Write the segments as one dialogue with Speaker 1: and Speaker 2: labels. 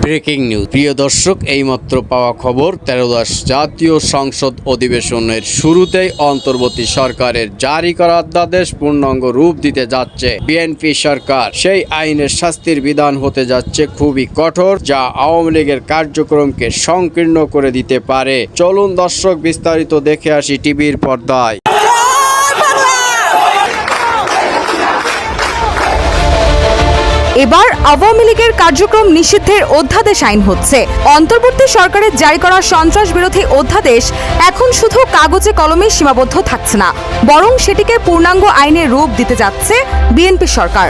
Speaker 1: Breaking news. প্রিয় দর্শক, এইমাত্র পাওয়া খবর 13শ জাতীয় সংসদ অধিবেশনের শুরুতেই অন্তর্বর্তী সরকারের জারি করা অধ্যাদেশ পূর্ণাঙ্গ রূপ দিতে যাচ্ছে বিএনপি সরকার। সেই আইনের শাস্তির বিধান হতে যাচ্ছে খুবই কঠোর, যা আওয়ামী লীগের কার্যক্রমকে সংকীর্ণ করে দিতে পারে। চলুন দর্শক, বিস্তারিত দেখে আসি টিভির পর্দায়।
Speaker 2: এবার আওয়ামী লীগের কার্যক্রম নিষিদ্ধের অধ্যাদেশ আইন হচ্ছে। অন্তর্বর্তী সরকারের জারি করা সন্ত্রাস বিরোধী অধ্যাদেশ এখন শুধু কাগজে কলমে সীমাবদ্ধ থাকছে না, বরং সেটিকে পূর্ণাঙ্গ আইনে রূপ দিতে যাচ্ছে বিএনপি সরকার।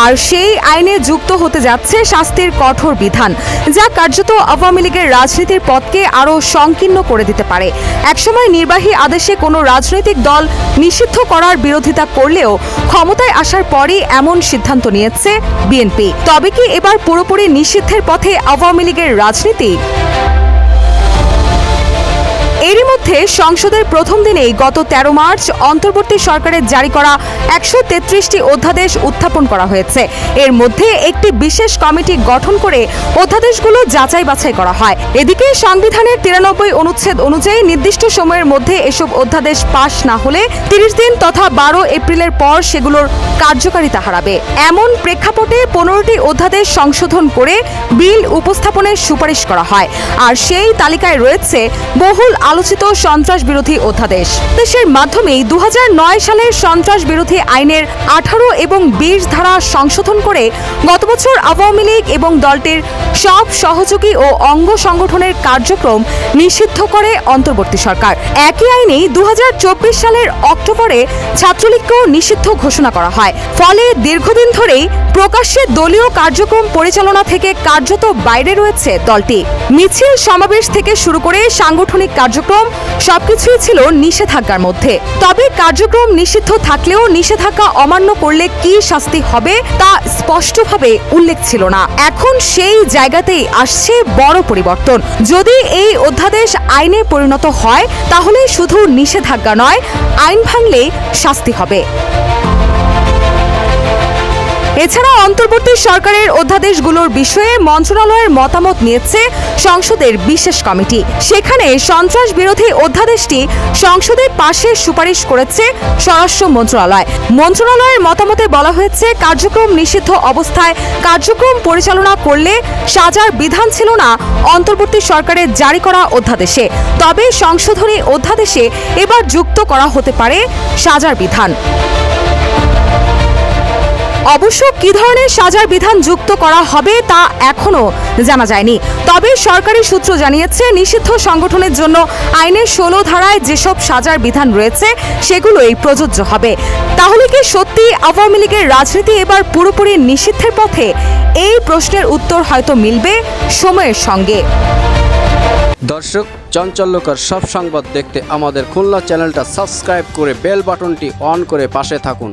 Speaker 2: আর সেই আইনে যুক্ত হতে যাচ্ছে শাস্তির কঠোর বিধান, যা কার্যত আওয়ামী লীগের রাজনীতির পথকে আরও সংকীর্ণ করে দিতে পারে। একসময় নির্বাহী আদেশে কোনো রাজনৈতিক দল নিষিদ্ধ করার বিরোধিতা করলেও ক্ষমতায় আসার পরই এমন সিদ্ধান্ত নিয়েছে বিএনপি। তবে কি এবার পুরোপুরি নিষিদ্ধের পথে আওয়ামী লীগের রাজনীতি? এরই মধ্যে সংসদের প্রথম দিনেই গত 13 মার্চ অন্তর্বর্তী সরকারের জারি করা 133টি অধ্যাদেশ উত্থাপন করা হয়েছে। এর মধ্যে একটি বিশেষ কমিটি গঠন করে অধ্যাদেশগুলো যাচাই বাছাই করা হয়। এদিকে সংবিধানের 93 অনুচ্ছেদ অনুযায়ী নির্দিষ্ট সময়ের মধ্যে এসব অধ্যাদেশ পাশ না হলে 30 দিন তথা 12 এপ্রিলের পর সেগুলোর কার্যকারিতা হারাবে। এমন প্রেক্ষাপটে 15টি অধ্যাদেশ সংশোধন করে বিল উপস্থাপনের সুপারিশ করা হয়। আর সেই তালিকায় রয়েছে বহুল আলোচিত সন্ত্রাস বিরোধী অধ্যাদেশ। দেশের মাধ্যমেই 2009 সালের সন্ত্রাস বিরোধী আইনের 18 এবং 20 ধারা সংশোধন করে গত বছর আওয়ামী লীগ এবং দলটির সব সহযোগী ও অঙ্গ সংগঠনের কার্যক্রম নিষিদ্ধ করে অন্তর্বর্তী সরকার। একই আইনেই 2024 সালের অক্টোবরে ছাত্রলীগকেও নিষিদ্ধ ঘোষণা করা হয়। ফলে দীর্ঘদিন ধরেই প্রকাশ্যে দলীয় কার্যক্রম পরিচালনা থেকে কার্যত বাইরে রয়েছে দলটি। মিছিল সমাবেশ থেকে শুরু করে সাংগঠনিক কার্যক্রম সবকিছুই ছিল নিষেধাজ্ঞার মধ্যে। তবে কার্যক্রম নিষিদ্ধ থাকলেও নিষেধাজ্ঞা অমান্য করলে কি শাস্তি হবে তা স্পষ্টভাবে উল্লেখ ছিল না। এখন সেই জায়গাতেই আসছে বড় পরিবর্তন। যদি এই অধ্যাদেশ আইনে পরিণত হয়, তাহলে শুধু নিষেধাজ্ঞা নয়, আইন ভাঙলেই শাস্তি হবে। এছাড়া অন্তর্বর্তী সরকারের অধ্যাদেশগুলোর বিষয়ে মন্ত্রণালয়ের মতামত নিয়েছে সংসদের বিশেষ কমিটি। সেখানে সন্ত্রাস বিরোধী অধ্যাদেশটি সংসদে পাশের সুপারিশ করেছে স্বরাষ্ট্র মন্ত্রণালয়। মন্ত্রণালয়ের মতামতে বলা হয়েছে, কার্যক্রম নিষিদ্ধ অবস্থায় কার্যক্রম পরিচালনা করলে সাজার বিধান ছিল না অন্তর্বর্তী সরকারের জারি করা অধ্যাদেশে। তবে সংশোধনী অধ্যাদেশে এবার যুক্ত করা হতে পারে সাজার বিধান। অবশ্য কি ধরনের সাজার বিধান যুক্ত করা হবে তা এখনো জানা যায়নি। তবে সরকারি সূত্র জানিয়েছে, নিষিদ্ধ সংগঠনের জন্য আইনের 16 ধারায় যেসব সাজার বিধান রয়েছে সেগুলোই প্রযোজ্য হবে। তাহলে কি সত্যি আওয়ামী লীগের রাজনীতি এবার পুরোপুরি নিষিদ্ধের পথে? এই প্রশ্নের উত্তর হয়তো মিলবে সময়ের সঙ্গে।
Speaker 1: দর্শক, চাঞ্চল্যকর সব সংবাদ দেখতে আমাদের খুলনা চ্যানেলটা সাবস্ক্রাইব করে বেল বাটনটি অন করে পাশে থাকুন।